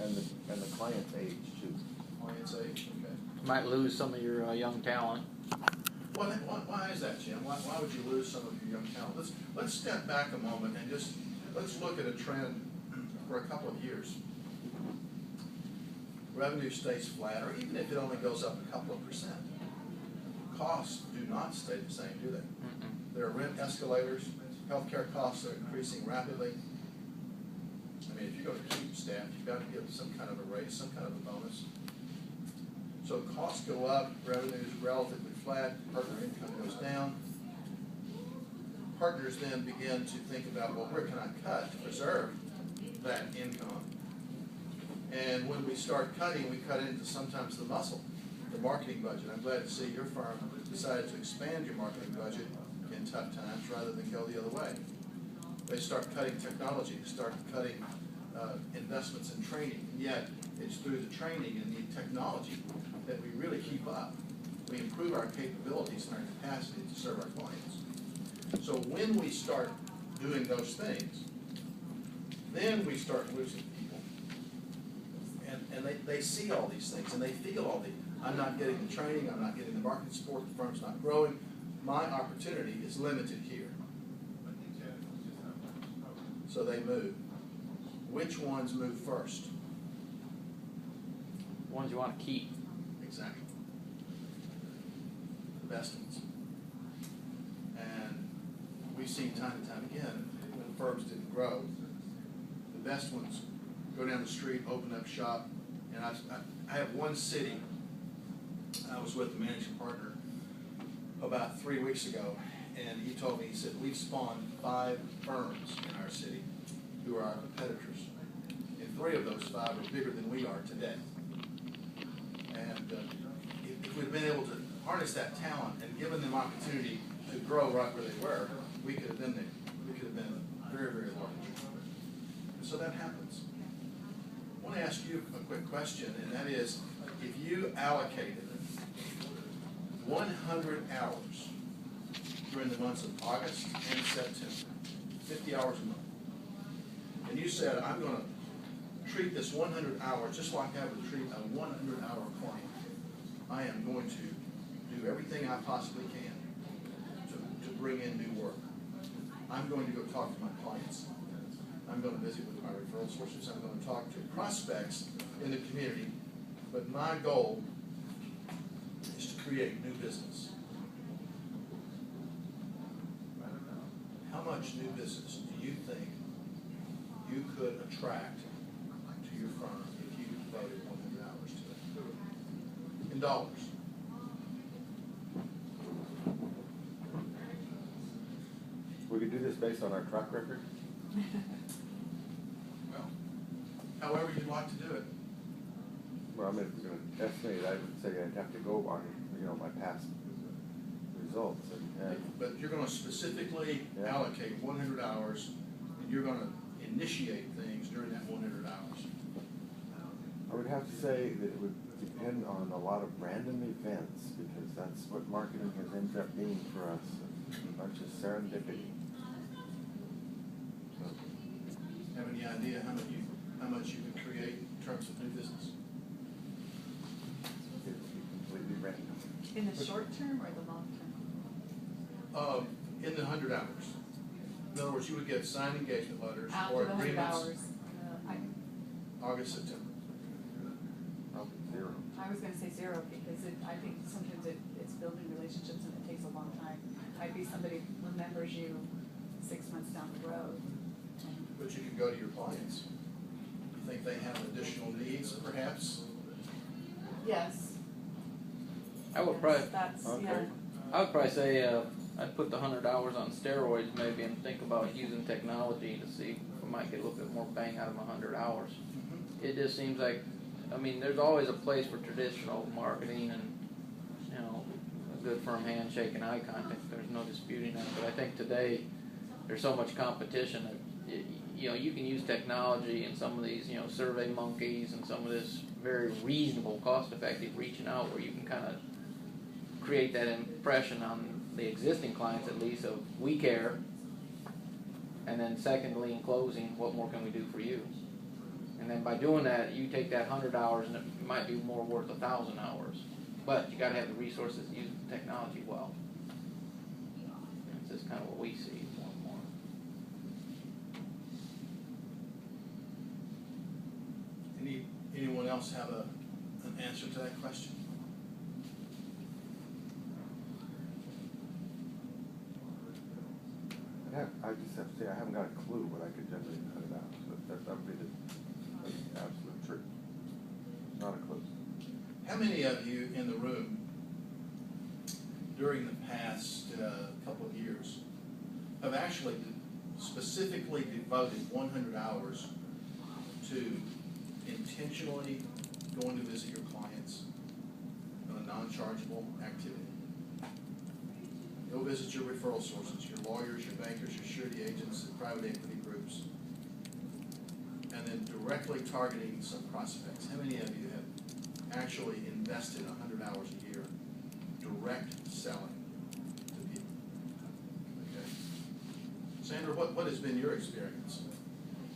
and the client's age too. Client's age, okay. Might lose some of your young talent. Why is that, Jim? Why would you lose some of your young talent? Let's step back a moment and just let's look at a trend for a couple of years. Revenue stays flat, or even if it only goes up a couple of percent. Costs do not stay the same, do they? Mm-mm. There are rent escalators. Healthcare costs are increasing rapidly. I mean, if you go to keep staff, you've got to give some kind of a raise, some kind of a bonus. So costs go up, revenue is relatively flat, partner income goes down. Partners then begin to think about, well, where can I cut to preserve that income? And when we start cutting, we cut into sometimes the muscle, the marketing budget. I'm glad to see your firm decided to expand your marketing budget in tough times rather than go the other way. They start cutting technology, they start cutting investments in training, and yet it's through the training and the technology that we really keep up. We improve our capabilities and our capacity to serve our clients. So when we start doing those things, then we start losing people. And they see all these things and they feel all the, I'm not getting the training, I'm not getting the market support, the firm's not growing, my opportunity is limited here. So they move. Which ones move first? The ones you want to keep. Exactly. The best ones. And we've seen time and time again, when firms didn't grow, the best ones go down the street, open up shop, and I have one city, I was with the managing partner about 3 weeks ago, and he told me, he said, we've spawned 5 firms in our city who are our competitors. And 3 of those 5 are bigger than we are today. And if we'd been able to harness that talent and given them opportunity to grow right where they were, we could have been there. We could have been very, very large. And so that happens. I want to ask you a quick question, and that is, if you allocated 100 hours during the months of August and September, 50 hours a month, and you said, I'm going to treat this 100 hours just like I would treat a 100-hour client. I am going to do everything I possibly can to bring in new work. I'm going to go talk to my clients. I'm going to visit with my referral sources. I'm going to talk to prospects in the community. But my goal is to create new business. How much new business do you think you could attract to your firm if you devoted 100 hours to it? In dollars. We could do this based on our track record. Well, however you'd like to do it. Well, I mean, if we're going to estimate, I would say I'd have to go on, my past results. But you're going to specifically allocate 100 hours, and you're going to initiate things during that 100 hours. I would have to say that it would depend on a lot of random events, because that's what marketing has ended up being for us, a bunch of serendipity. So, Have any idea how much you could create in terms of new business? it would be completely random. In the short term or the long term? In the 100 hours. In other words, you would get signed engagement letters After or the 100 agreements. hours. August, September. Probably 0. I was going to say 0 because I think sometimes it's building relationships and it takes a long time. Might be somebody remembers you 6 months down the road. But you can go to your clients. You think they have additional needs, perhaps? Yes. I would probably, That's, Okay. yeah. I would probably say I'd put the 100 hours on steroids maybe and think about using technology to see if we might get a little bit more bang out of 100 hours. Mm-hmm. It just seems like, I mean, there's always a place for traditional marketing and, a good firm handshake and eye contact. There's no disputing that. But I think today there's so much competition that, you can use technology and some of these, Survey Monkeys and some of this very reasonable, cost-effective reaching out where you can kind of create that impression on the existing clients at least of we care, and then secondly in closing, what more can we do for you? And then And by doing that, you take that 100 hours and it might be more worth 1,000 hours. But you gotta have the resources to use the technology well. It's just kind of what we see more and more. Anyone else have an answer to that question? I just have to say, I haven't got a clue what I could generally cut it out, so that would be the absolute truth. Not a clue. How many of you in the room during the past couple of years have actually specifically devoted 100 hours to intentionally going to visit your clients on a non-chargeable activity? Go visit your referral sources, your lawyers, your bankers, your surety agents, and private equity groups, and then directly targeting some prospects. How many of you have actually invested 100 hours a year direct selling to people? Okay. Sandra, what has been your experience?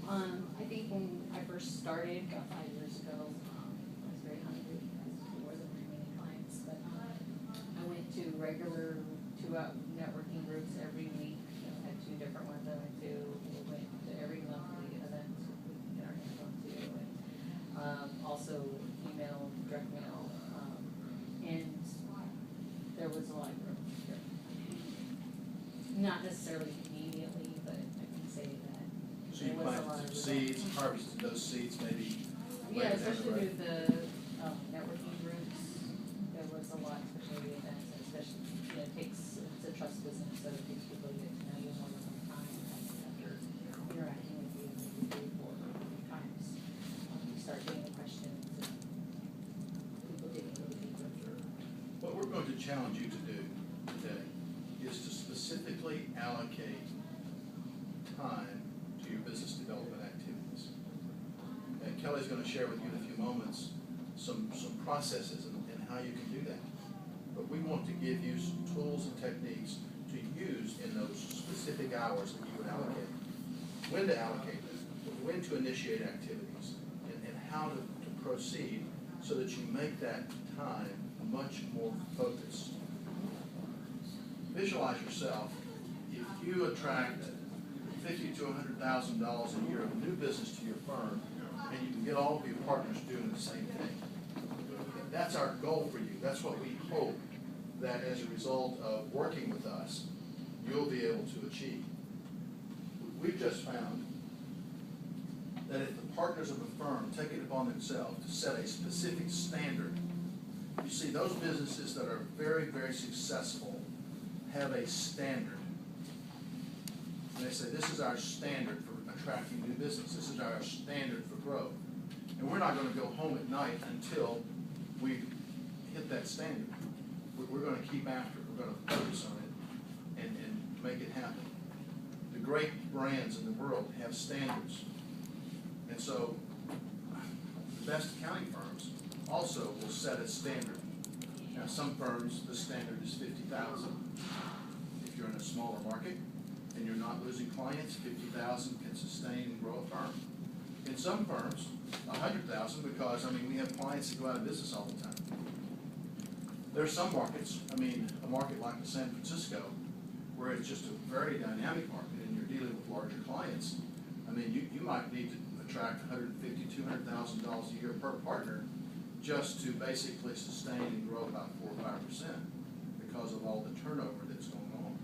I think when I first started, about 5 years ago, I was very hungry. There wasn't very many clients, but I went to regular 2-hour networking groups every week. I had 2 different ones I went to. We went to every monthly event we could get our hands on to, and also email, direct mail, and there was a lot of growth here. Not necessarily immediately, but I can say that. So you planted some seeds, harvested those seeds maybe Yeah, later down the especially road. with the networking groups, there was a lot, especially the events, and especially, it's a trust business, so it takes people to get to know you more than one time, after interacting with you maybe 3 or 4 times. You start getting the questions, and people digging a little deeper. What we're going to challenge you to do today is to specifically allocate time to your business development activities. And Kelly's going to share with you in a few moments some processes and how you can do that. But we want to give you some tools and techniques to use in those specific hours that you would allocate. When to allocate them, when to initiate activities, and how to proceed so that you make that time much more focused. Visualize yourself, if you attract $50,000 to $100,000 a year of new business to your firm, and you can get all of your partners doing the same thing. That's our goal for you. That's what we hope that as a result of working with us, you'll be able to achieve. We've just found that if the partners of a firm take it upon themselves to set a specific standard, you see, those businesses that are very, very successful have a standard. And they say, this is our standard for attracting new business. This is our standard for growth. And we're not going to go home at night until we hit that standard. We're going to keep after it. We're going to focus on it and make it happen. The great brands in the world have standards. And so the best accounting firms also will set a standard. Now, some firms, the standard is $50,000. If you're in a smaller market and you're not losing clients, $50,000 can sustain and grow a firm. In some firms, $100,000 because, we have clients that go out of business all the time. There are some markets, a market like San Francisco, where it's just a very dynamic market and you're dealing with larger clients. You might need to attract $150,000, $200,000 a year per partner just to basically sustain and grow about 4 or 5% because of all the turnover that's going on.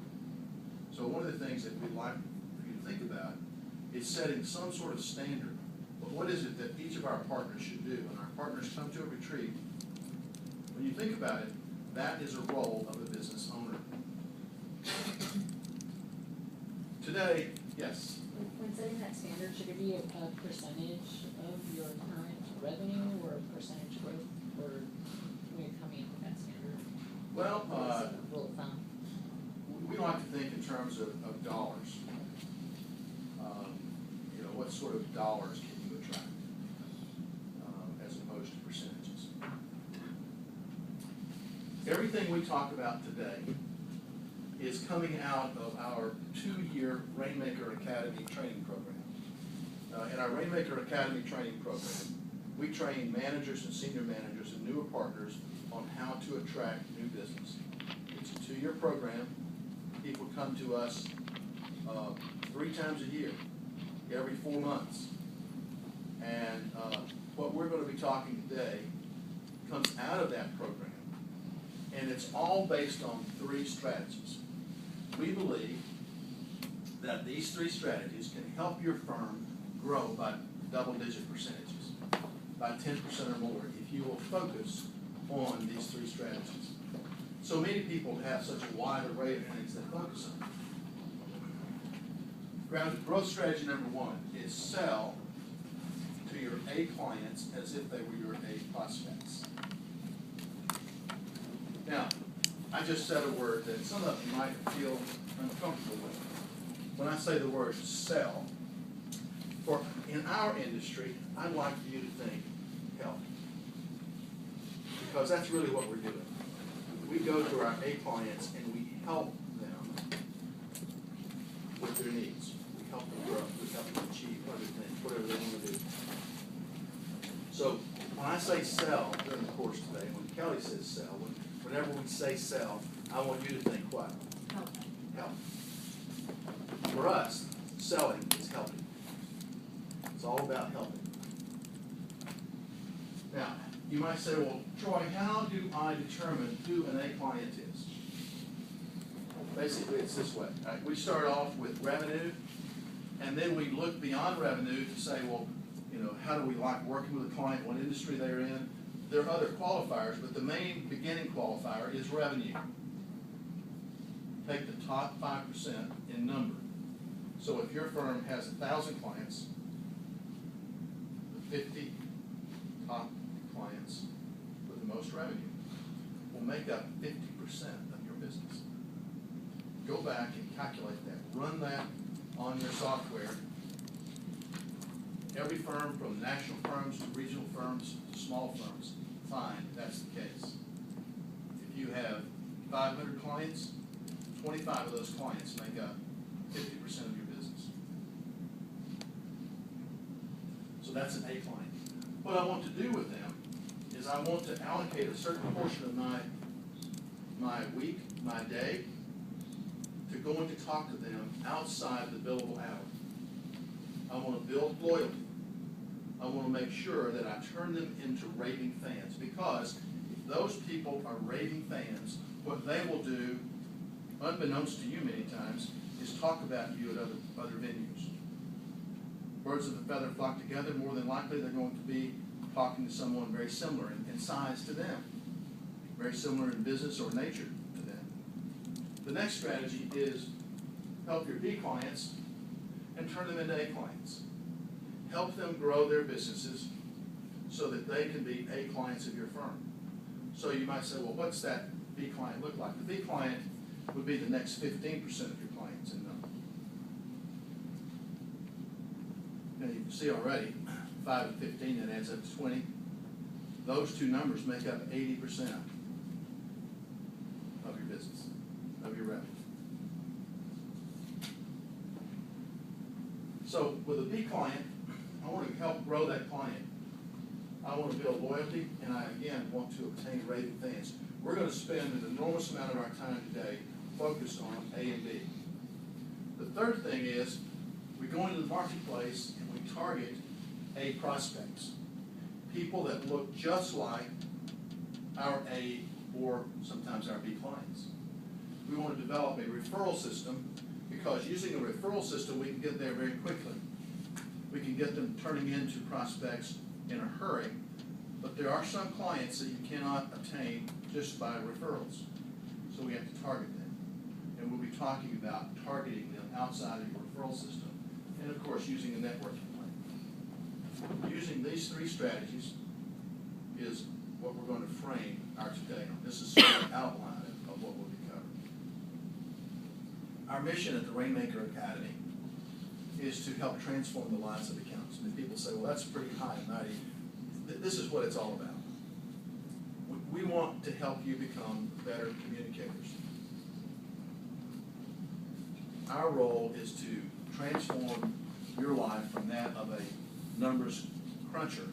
So one of the things that we'd like for you to think about is setting some sort of standard. What is it that each of our partners should do? When our partners come to a retreat, when you think about it, that is a role of a business owner. Today, yes? When setting that standard, should it be a percentage of your current revenue or a percentage growth or when you're coming into that standard? Well, What is a rule of thumb? we like to think in terms of dollars. What sort of dollars can you attract as opposed to percentages? Everything we talk about today is coming out of our 2-year Rainmaker Academy training program. In our Rainmaker Academy training program, we train managers and senior managers and newer partners on how to attract new business. It's a 2-year program. People come to us 3 times a year, every 4 months. And what we're going to be talking today comes out of that program. And it's all based on 3 strategies. We believe that these 3 strategies can help your firm grow by double-digit percentages, by 10% or more, if you will focus on these 3 strategies. So many people have such a wide array of things they focus on. Growth strategy number 1 is sell to your A clients as if they were your A prospects. Now, I just said a word that some of you might feel uncomfortable with. When I say the word sell, in our industry, I'd like you to think help. Because that's really what we're doing. We go to our A clients and we help them with their needs. We help them grow. We help them achieve other things, whatever they want to do. So when I say sell during the course today, when Kelly says sell, whenever we say sell, I want you to think what? Help. Help. For us, selling is helping. It's all about helping. Now, you might say, well, Troy, how do I determine who an A client is? Basically, it's this way. Right? We start off with revenue, and then we look beyond revenue to say, well, how do we like working with a client, what industry they're in? There are other qualifiers, but the main beginning qualifier is revenue. Take the top 5% in number. So if your firm has 1,000 clients, the 50 top clients with the most revenue will make up 50% of your business. Go back and calculate that. Run that on your software. Every firm, from national firms to regional firms to small firms, fine, that's the case. If you have 500 clients, 25 of those clients make up 50% of your business. So that's an A client. What I want to do with them is I want to allocate a certain portion of my week, my day, to going to talk to them outside the billable hour. I want to build loyalty. I want to make sure that I turn them into raving fans, because if those people are raving fans, what they will do, unbeknownst to you many times, is talk about you at other venues. Birds of a feather flock together. More than likely, they're going to be talking to someone very similar in size to them, very similar in business or nature to them. The next strategy is help your B clients and turn them into A clients. Help them grow their businesses so that they can be A clients of your firm. So you might say, well, what's that B client look like? The B client would be the next 15% of your clients in number. Now you can see already, 5 and 15, that adds up to 20. Those 2 numbers make up 80% of your business, of your revenue. So with a B client, I want to help grow that client. I want to build loyalty, and I, again, want to obtain raving fans. We're going to spend an enormous amount of our time today focused on A and B. The third thing is we go into the marketplace and we target A prospects, people that look just like our A or sometimes our B clients. We want to develop a referral system, because using a referral system, we can get there very quickly. We can get them turning into prospects in a hurry, but there are some clients that you cannot obtain just by referrals. So we have to target them. And we'll be talking about targeting them outside of your referral system, and of course using a networking plan. Using these 3 strategies is what we're going to frame our today on. This is sort of an outline of what we'll be covering. Our mission at the Rainmaker Academy is to help transform the lives of accountants. I mean, people say, well, that's pretty high and mighty. This is what it's all about. We want to help you become better communicators. Our role is to transform your life from that of a numbers cruncher.